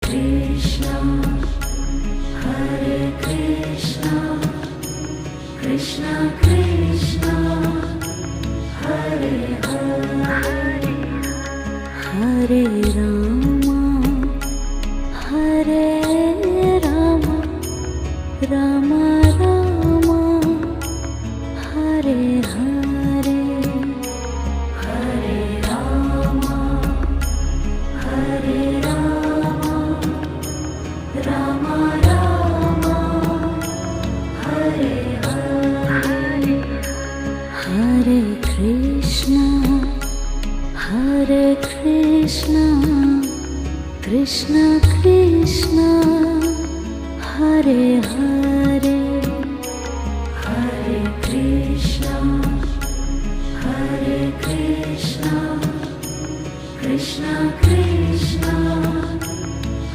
Krishna, Hare Krishna, Krishna Krishna, Hare Hare, Hare Rama, Hare Rama, Rama Rama, Hare Hare, Hare Rama, Hare Rama, Rama Rama, Hare Hare, Hare Krishna, Hare Krishna, Krishna Krishna, Hare Hare, Hare Krishna, Hare Krishna, Krishna Krishna,